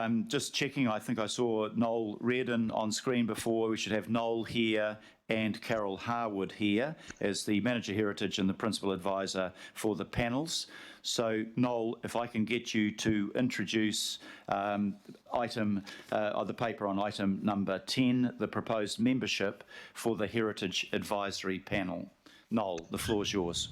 I'm just checking. I think I saw Noel Reardon on screen before. We should have Noel here and Carol Harwood here as the Manager Heritage and the Principal Advisor for the panels. So, Noel, if I can get you to introduce the paper on item number 10, the proposed membership for the Heritage Advisory Panel. Noel, the floor is yours.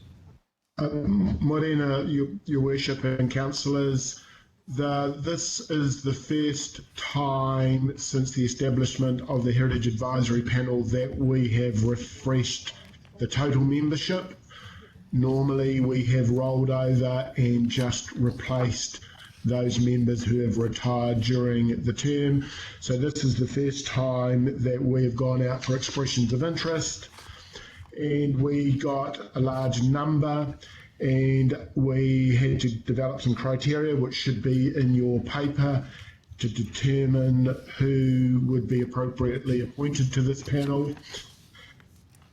Morena, Your Worship and Councillors, this is the first time since the establishment of the Heritage Advisory Panel that we have refreshed the total membership. Normally we have rolled over and just replaced those members who have retired during the term. So this is the first time that we have gone out for expressions of interest, and we got a large number, and we had to develop some criteria which should be in your paper to determine who would be appropriately appointed to this panel.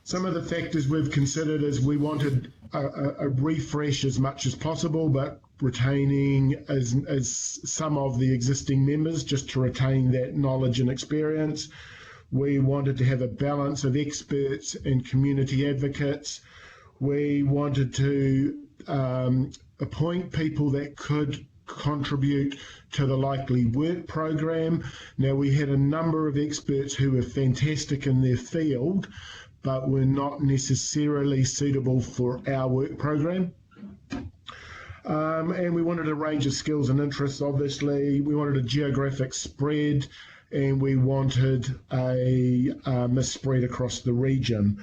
Some of the factors we've considered is we wanted a refresh as much as possible, but retaining as some of the existing members just to retain that knowledge and experience. We wanted to have a balance of experts and community advocates. We wanted to appoint people that could contribute to the likely work program. Now, we had a number of experts who were fantastic in their field, but were not necessarily suitable for our work program. And we wanted a range of skills and interests, obviously. We wanted a geographic spread, and we wanted a spread across the region.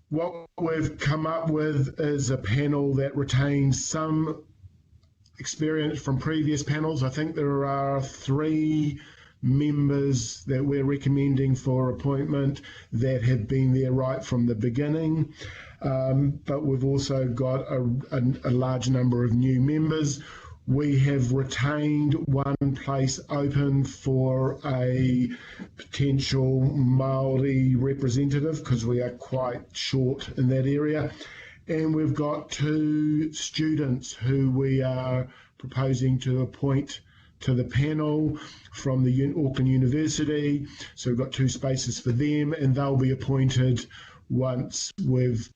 What we've come up with is a panel that retains some experience from previous panels. I think there are 3 members that we're recommending for appointment that have been there right from the beginning, but we've also got a large number of new members. We have retained one place open for a potential Māori representative because we are quite short in that area. And we've got 2 students who we are proposing to appoint to the panel from the Auckland University. So we've got 2 spaces for them, and they'll be appointed once we've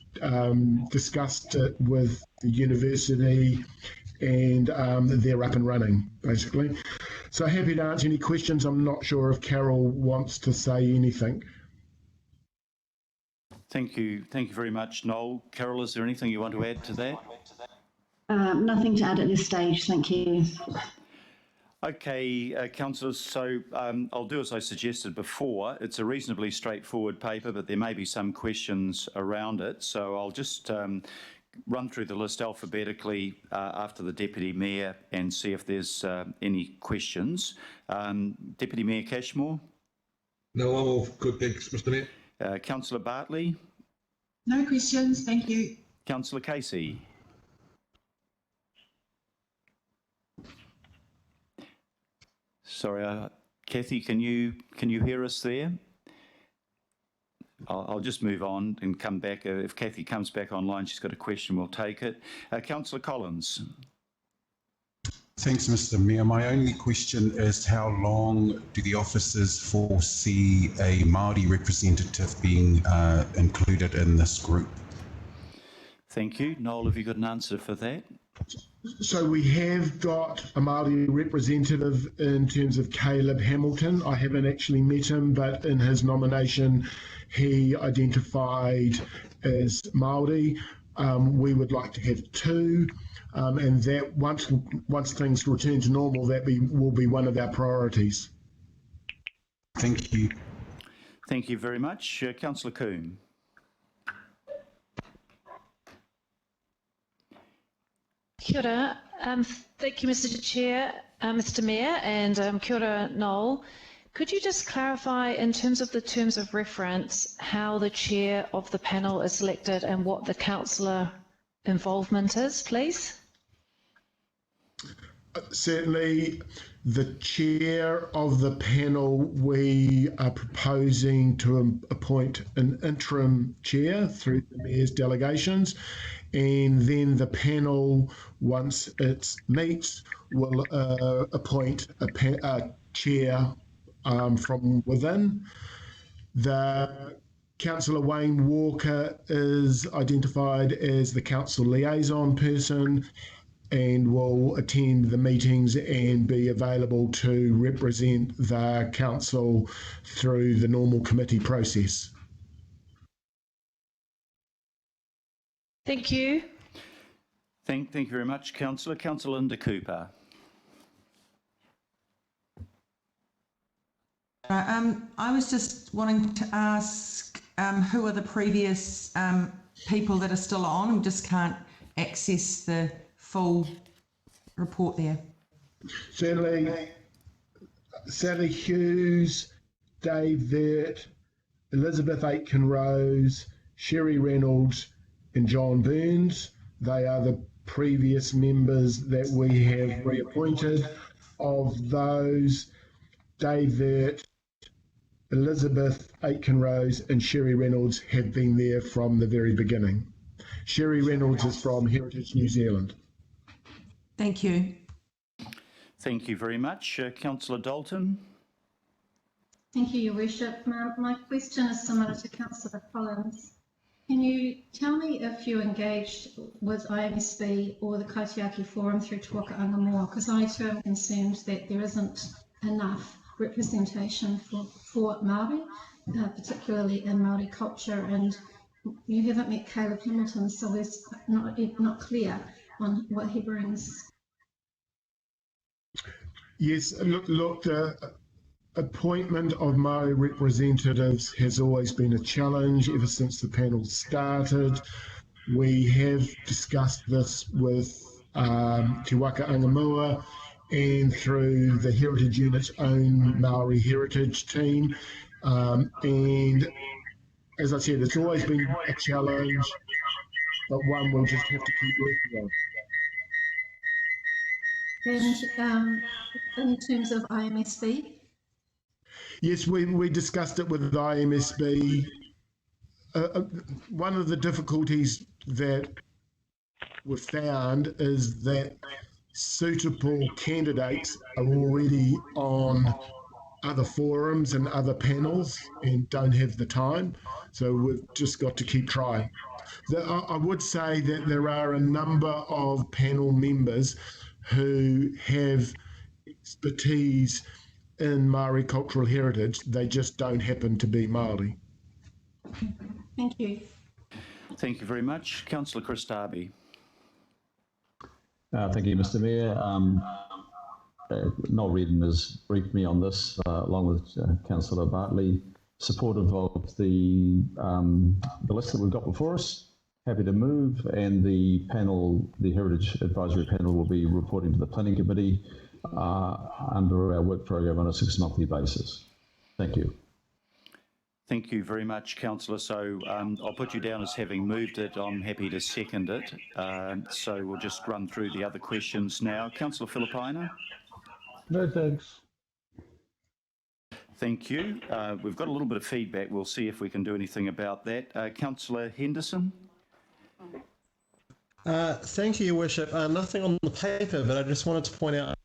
discussed it with the university and they're up and running, basically. So happy to answer any questions. I'm not sure if Carol wants to say anything. Thank you very much, Noel. Carol, is there anything you want to add to that? Nothing to add at this stage, thank you. Okay, councillors, so I'll do as I suggested before. It's a reasonably straightforward paper, but there may be some questions around it. So I'll just run through the list alphabetically after the Deputy Mayor and see if there's any questions. Deputy Mayor Cashmore? No, I'm all good, thanks, Mr. Mayor. Councillor Bartley? No questions, thank you. Councillor Casey? Sorry, Kathy, can you hear us there? I'll just move on and come back. If Kathy comes back online, she's got a question, we'll take it. Councillor Collins. Thanks, Mr. Mayor. My only question is how long do the officers foresee a Māori representative being included in this group? Thank you. Noel, have you got an answer for that? So we have got a Māori representative in terms of Caleb Hamilton. I haven't actually met him, but in his nomination, he identified as Māori. We would like to have 2, and that once things return to normal, that will be one of our priorities. Thank you. Thank you very much. Councillor Coombe. Kia ora. Thank you, Mr. Chair, Mr. Mayor, and kia ora, Noel. Could you just clarify, in terms of the terms of reference, how the chair of the panel is selected and what the councillor involvement is, please? Certainly, the chair of the panel, we are proposing to appoint an interim chair through the mayor's delegations, and then the panel, once it meets, will appoint a chair from within. The Councillor Wayne Walker is identified as the council liaison person and will attend the meetings and be available to represent the council through the normal committee process. Thank you. Thank you very much, Councillor. Councillor Linda Cooper. I was just wanting to ask who are the previous people that are still on? We just can't access the full report there. Certainly, Sally Hughes, Dave Vert, Elizabeth Aitken-Rose, Sherry Reynolds and John Burns. They are the previous members that we have reappointed. Of those, Dave Vert, Elizabeth Aitken-Rose and Sherry Reynolds have been there from the very beginning. Sherry Reynolds is from Heritage New Zealand. Thank you. Thank you very much. Councillor Dalton. Thank you, Your Worship. My question is similar to Councillor Collins. Can you tell me if you engaged with IMSB or the Kaitiaki Forum through Te Waka Angamoa? Because I too am concerned that there isn't enough representation for Māori, particularly in Māori culture, and you haven't met Caleb Hamilton, so it's not clear on what he brings. Yes, look, the appointment of Māori representatives has always been a challenge ever since the panel started. We have discussed this with Te Waka Angamoa and through the Heritage Unit's own Māori Heritage team. And as I said, it's always been a challenge, but one we'll just have to keep working on. And in terms of IMSB? Yes, we discussed it with IMSB. One of the difficulties that we've found is that suitable candidates are already on other forums and other panels and don't have the time. So we've just got to keep trying. I would say that there are a number of panel members who have expertise in Māori cultural heritage. They just don't happen to be Māori. Thank you. Thank you very much. Councillor Chris Darby. Thank you, Mr. Mayor. Noel Redden has briefed me on this, along with Councillor Bartley, supportive of the list that we've got before us. Happy to move, and the panel, the Heritage Advisory Panel, will be reporting to the Planning Committee under our work program on a 6-monthly basis. Thank you. Thank you very much, Councillor. So I'll put you down as having moved it. I'm happy to second it. So we'll just run through the other questions now. Councillor Filipaina. No, thanks. Thank you. We've got a little bit of feedback. We'll see if we can do anything about that. Councillor Henderson. Thank you, Your Worship. Nothing on the paper, but I just wanted to point out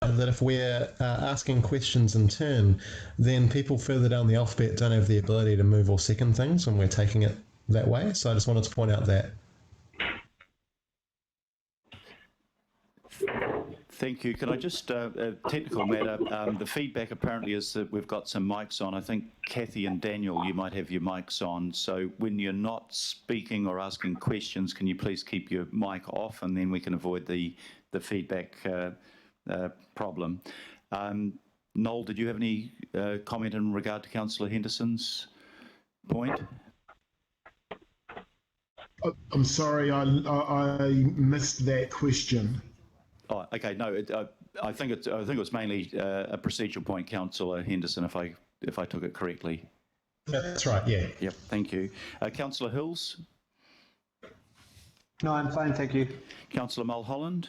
that if we're asking questions in turn, then people further down the alphabet don't have the ability to move or second things when we're taking it that way. So I just wanted to point out that. Thank you. Can I just, a technical matter, the feedback apparently is that we've got some mics on. I think Kathy and Daniel, you might have your mics on. So when you're not speaking or asking questions, can you please keep your mic off, and then we can avoid the feedback problem. Noel, did you have any comment in regard to Councillor Henderson's point? I'm sorry, I missed that question. Oh, okay. No, I think it was mainly a procedural point, Councillor Henderson, if I took it correctly. That's right. Yeah. Yep. Thank you, Councillor Hills. No, I'm fine, thank you. Councillor Mulholland.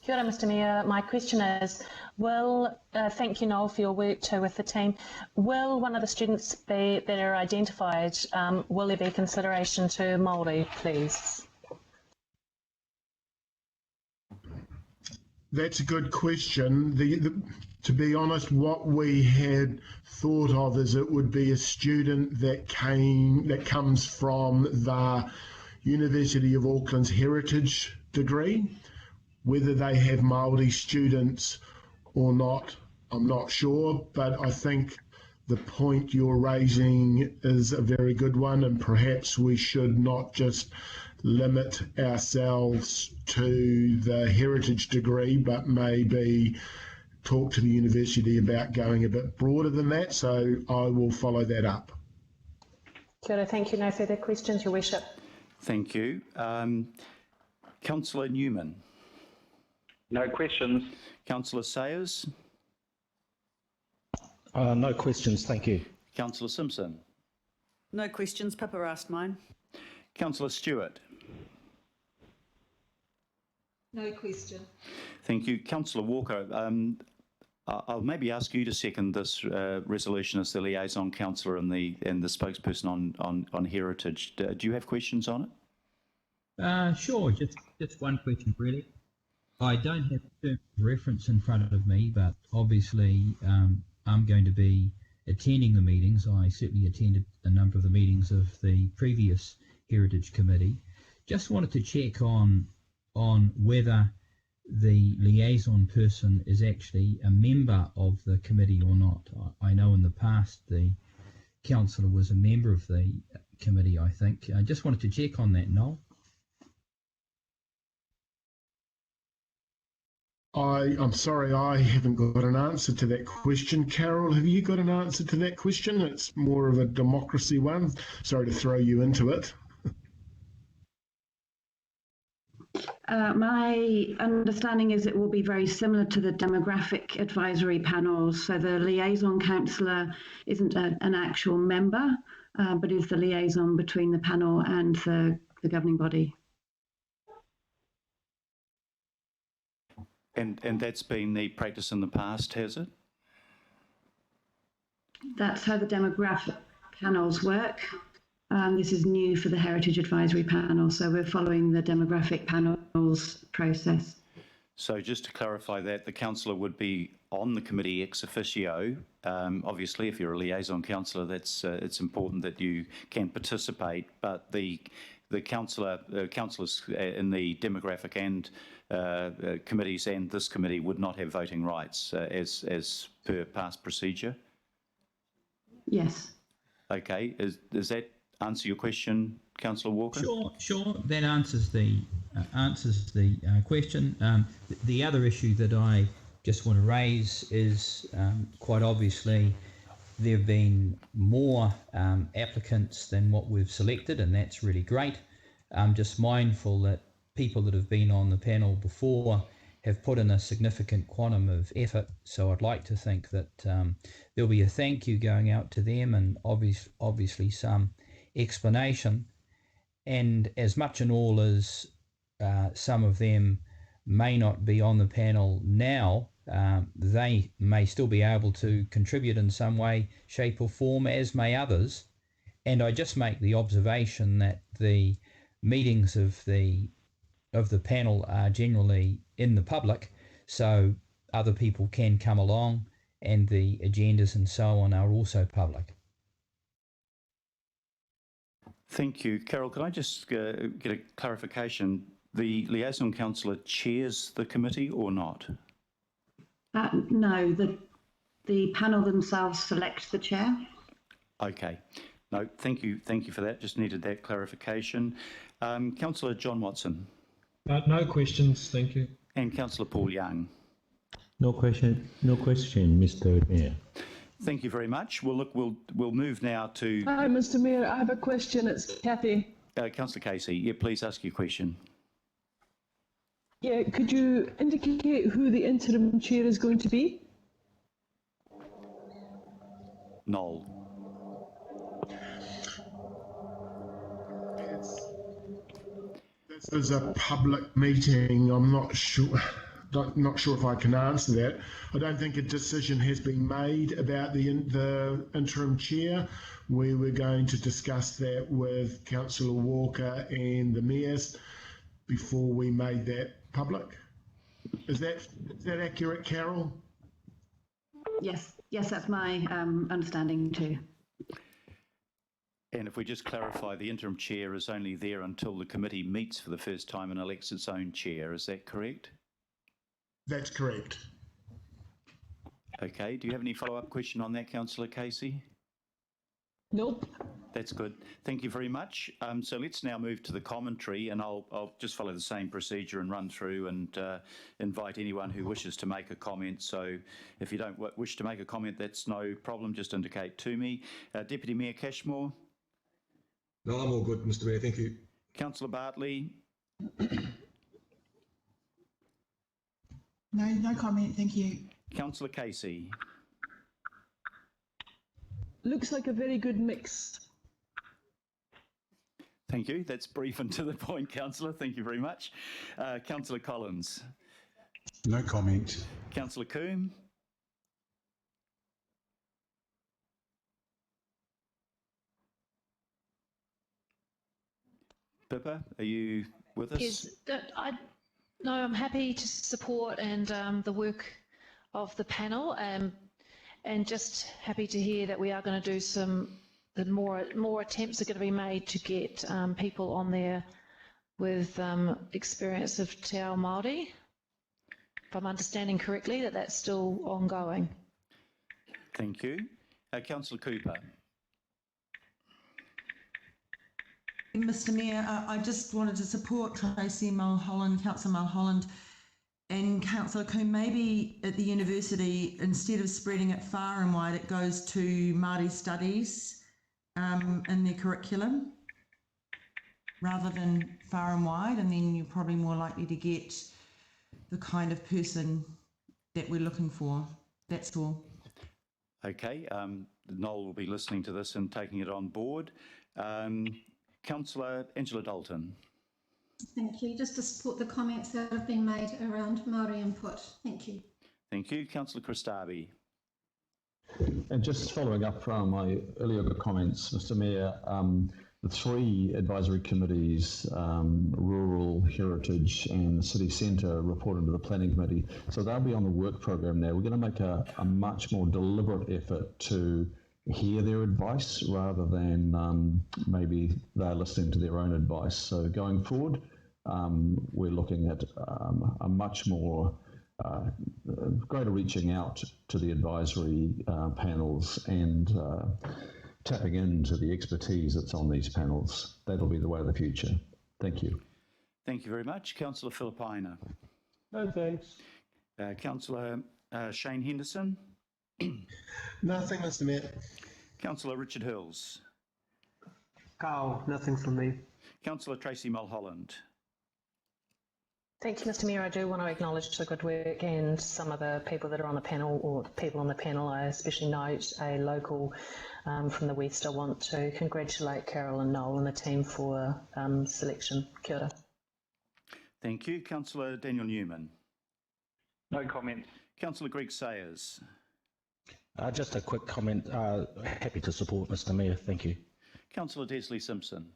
Kia ora, Mr Mayor. My question is, thank you, Noel, for your work too with the team. Will one of the students that are identified, will there be consideration to Māori, please? That's a good question. To be honest, what we had thought of is it would be a student that comes from the University of Auckland's heritage degree. Whether they have Māori students or not, I'm not sure, but I think the point you're raising is a very good one, and perhaps we should not just limit ourselves to the heritage degree, but maybe talk to the university about going a bit broader than that. So I will follow that up. Kia ora, thank you. No further questions, Your Worship. Thank you. Councillor Newman. No questions. Councillor Sayers. No questions, thank you. Councillor Simpson. No questions. Pippa asked mine. Councillor Stewart. No question. Thank you. Councillor Walker, I'll maybe ask you to second this resolution as the liaison councillor and the spokesperson on heritage. Do you have questions on it? Sure, just one question really. I don't have terms of reference in front of me, but obviously I'm going to be attending the meetings. I certainly attended a number of the meetings of the previous Heritage Committee. Just wanted to check on whether the liaison person is actually a member of the committee or not. I know in the past the councillor was a member of the committee, I think. I just wanted to check on that, Noel. I'm sorry, I haven't got an answer to that question. Carol, have you got an answer to that question? It's more of a democracy one. Sorry to throw you into it. My understanding is it will be very similar to the demographic advisory panels. So the liaison councillor isn't an actual member, but is the liaison between the panel and the governing body. And that's been the practice in the past, has it? That's how the demographic panels work. This is new for the Heritage Advisory Panel, so we're following the demographic panels process. So just to clarify that, the councillor would be on the committee ex officio. Obviously, if you're a liaison councillor, that's it's important that you can participate, but the councillors in the demographic and committees and this committee would not have voting rights as per past procedure? Yes. Okay. Does that answer your question, Councillor Walker? Sure. That answers the question. The other issue that I just want to raise is quite obviously there have been more applicants than what we've selected, and that's really great. I'm just mindful that people that have been on the panel before have put in a significant quantum of effort, so I'd like to think that there'll be a thank you going out to them and obviously some explanation. And as much and all as some of them may not be on the panel now, they may still be able to contribute in some way, shape or form, as may others. And I just make the observation that the meetings of the panel are generally in the public, so other people can come along, and the agendas and so on are also public. Thank you. Carol, can I just get a clarification? The liaison councillor chairs the committee or not? No, the panel themselves select the chair. Okay. No, thank you for that. Just needed that clarification. Councillor John Watson. No questions, thank you. And Councillor Paul Young. No question, Mr. Mayor. Thank you very much. Well, look, we'll move now to... Hi, Mr. Mayor. I have a question. It's Kathy. Councillor Casey, yeah, please ask your question. Yeah, could you indicate who the interim chair is going to be? Noel. This is a public meeting. I'm not sure. not sure if I can answer that. I don't think a decision has been made about the interim chair. We were going to discuss that with Councillor Walker and the mayors before we made that public. Is that accurate, Carol? Yes, that's my understanding too. And if we just clarify, the interim chair is only there until the committee meets for the first time and elects its own chair. Is that correct? That's correct. Okay. Do you have any follow-up question on that, Councillor Casey? Nope. That's good. Thank you very much. So let's now move to the commentary, and I'll just follow the same procedure and run through and invite anyone who wishes to make a comment. So if you don't wish to make a comment, that's no problem. Just indicate to me. Deputy Mayor Cashmore. No, I'm all good, Mr. Mayor. Thank you. Councillor Bartley. No comment. Thank you. Councillor Casey. Looks like a very good mix. Thank you. That's brief and to the point, Councillor. Thank you very much. Councillor Collins. No comment. Councillor Coombe. Pippa, are you with us? Yes, no, I'm happy to support and the work of the panel, and just happy to hear that we are going to do some more attempts are going to be made to get people on there with experience of Te Ao Māori. If I'm understanding correctly, that's still ongoing. Thank you. Councillor Cooper. Mr. Mayor, I just wanted to support Tracy Mulholland, Councillor Mulholland and Councillor Coombe. Maybe at the university, instead of spreading it far and wide, it goes to Māori studies in their curriculum rather than far and wide, and then you're probably more likely to get the kind of person that we're looking for. That's all. Okay, Noel will be listening to this and taking it on board. Councillor Angela Dalton. Thank you. Just to support the comments that have been made around Māori input. Thank you. Thank you. Councillor Christabi. And just following up from my earlier comments, Mr. Mayor, the three advisory committees, Rural, Heritage and the City Centre, reported to the Planning Committee. So they'll be on the work program now. We're going to make a much more deliberate effort to hear their advice rather than maybe they're listening to their own advice. So going forward, we're looking at a much more greater reaching out to the advisory panels and tapping into the expertise that's on these panels. That'll be the way of the future. Thank you. Thank you very much. Councillor Philippina. No thanks. Councillor Shane Henderson. Nothing, Mr. Mayor. Councillor Richard Hills. Carl, nothing from me. Councillor Tracy Mulholland. Thank you, Mr. Mayor. I do want to acknowledge the good work and some of the people that are on the panel, or people on the panel. I especially note a local from the West. I want to congratulate Carol and Noel and the team for selection. Kia ora. Thank you. Councillor Daniel Newman. No comments. Councillor Greg Sayers. Just a quick comment. Happy to support, Mr. Mayor. Thank you. Councillor Desley Simpson.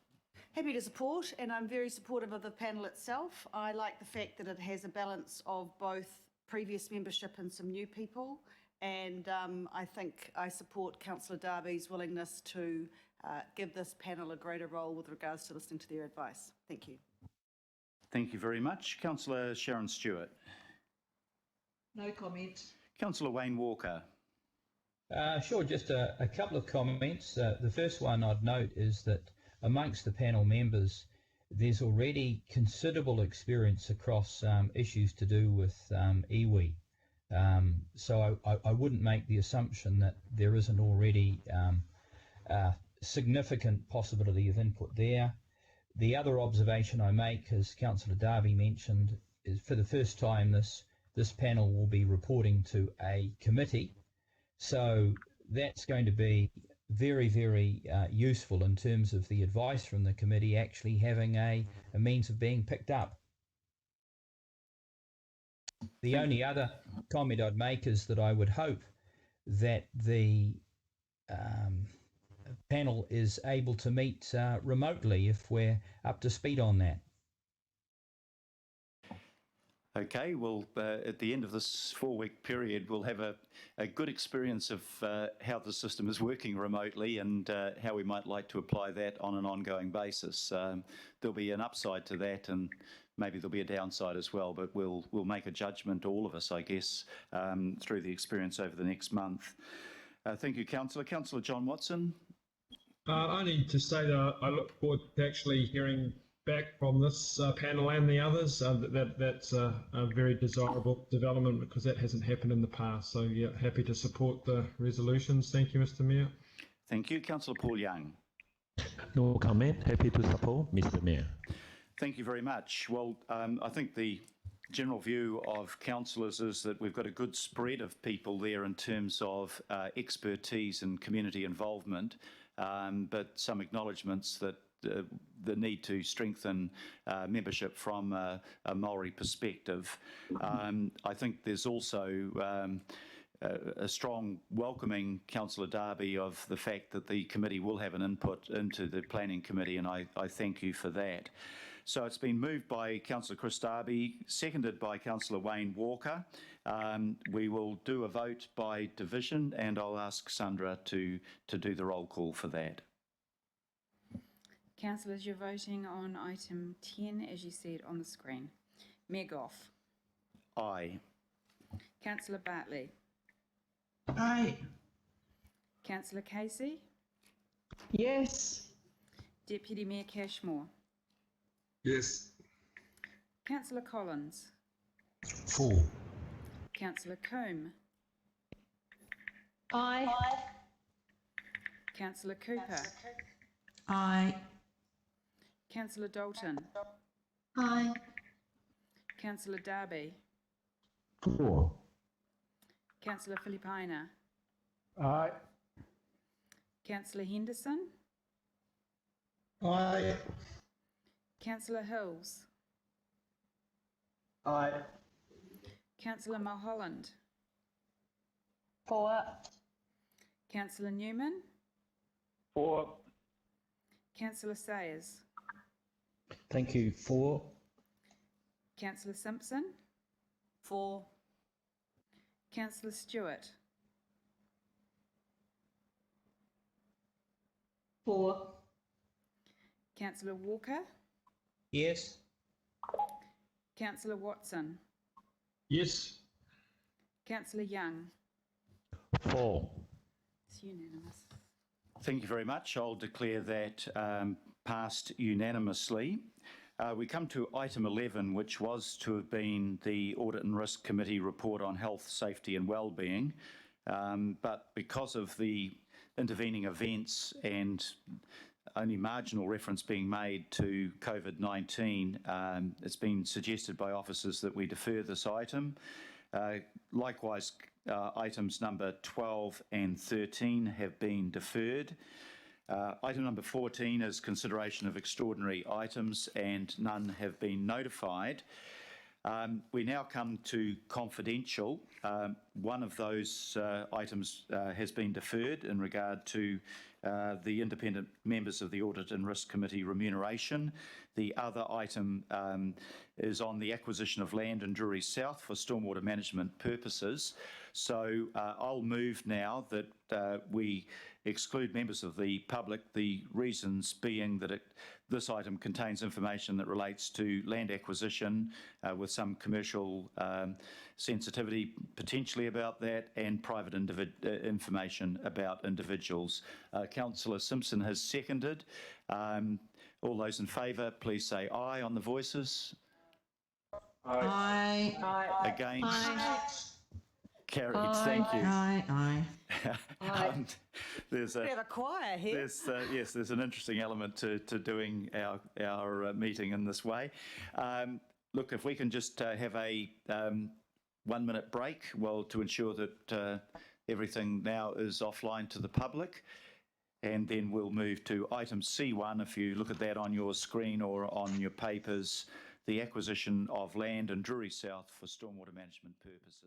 Happy to support, and I'm very supportive of the panel itself. I like the fact that it has a balance of both previous membership and some new people, and I think I support Councillor Darby's willingness to give this panel a greater role with regards to listening to their advice. Thank you. Thank you very much. Councillor Sharon Stewart. No comment. Councillor Wayne Walker. Sure, just a couple of comments. The first one I'd note is that amongst the panel members, there's already considerable experience across issues to do with iwi. So I wouldn't make the assumption that there isn't already significant possibility of input there. The other observation I make, as Councillor Darby mentioned, is for the first time this panel will be reporting to a committee. So that's going to be very, very useful in terms of the advice from the committee actually having a means of being picked up. The only other comment I'd make is that I would hope that the panel is able to meet remotely if we're up to speed on that. Okay, well, at the end of this 4-week period, we'll have a good experience of how the system is working remotely and how we might like to apply that on an ongoing basis. There'll be an upside to that, and maybe there'll be a downside as well, but we'll make a judgment, all of us, I guess, through the experience over the next month. Thank you, Councillor. Councillor John Watson. I need to say that I look forward to actually hearing back from this panel and the others. That's a very desirable development because that hasn't happened in the past. So yeah, happy to support the resolutions. Thank you, Mr. Mayor. Thank you. Councillor Paul Young. No comment. Happy to support, Mr. Mayor. Thank you very much. Well, I think the general view of councillors is that we've got a good spread of people there in terms of expertise and community involvement, but some acknowledgements that the need to strengthen membership from a Maori perspective. I think there's also a strong welcoming, Councillor Darby, of the fact that the committee will have an input into the planning committee, and I thank you for that. So it's been moved by Councillor Chris Darby, seconded by Councillor Wayne Walker. We will do a vote by division, and I'll ask Sandra to do the roll call for that. Councillors, you're voting on item 10 as you see it on the screen. Mayor Goff. Aye. Councillor Bartley. Aye. Councillor Casey. Yes. Deputy Mayor Cashmore. Yes. Councillor Collins. For. Councillor Coombe. Aye. Councillor Cooper. Aye. Councillor Dalton. Aye. Councillor Darby. For. Councillor Filipaina. Aye. Councillor Henderson. Aye. Councillor Hills. Aye. Councillor Mulholland. For. Councillor Newman. For. Councillor Sayers. Thank you. For. Councillor Simpson. For. Councillor Stewart. For. Councillor Walker. Yes. Councillor Watson. Yes. Councillor Young. For. It's unanimous. Thank you very much. I'll declare that passed unanimously. We come to item 11, which was to have been the Audit and Risk Committee report on health, safety and wellbeing, but because of the intervening events and only marginal reference being made to COVID-19, it's been suggested by officers that we defer this item. Likewise, items number 12 and 13 have been deferred. Item number 14 is consideration of extraordinary items, and none have been notified. We now come to confidential. One of those items has been deferred in regard to the independent members of the Audit and Risk Committee remuneration. The other item is on the acquisition of land in Drury South for stormwater management purposes. So I'll move now that we exclude members of the public, the reasons being that this item contains information that relates to land acquisition with some commercial sensitivity potentially about that, and private information about individuals. Councillor Simpson has seconded. All those in favour, please say aye on the voices. Aye. Aye. Against? Aye. Carried. Aye. Thank you. Aye. There's We have a choir here. yes, there's an interesting element to doing our meeting in this way. Look, if we can just have a 1-minute break, well, to ensure that everything now is offline to the public, and then we'll move to item C1. If you look at that on your screen or on your papers, the acquisition of land in Drury South for stormwater management purposes.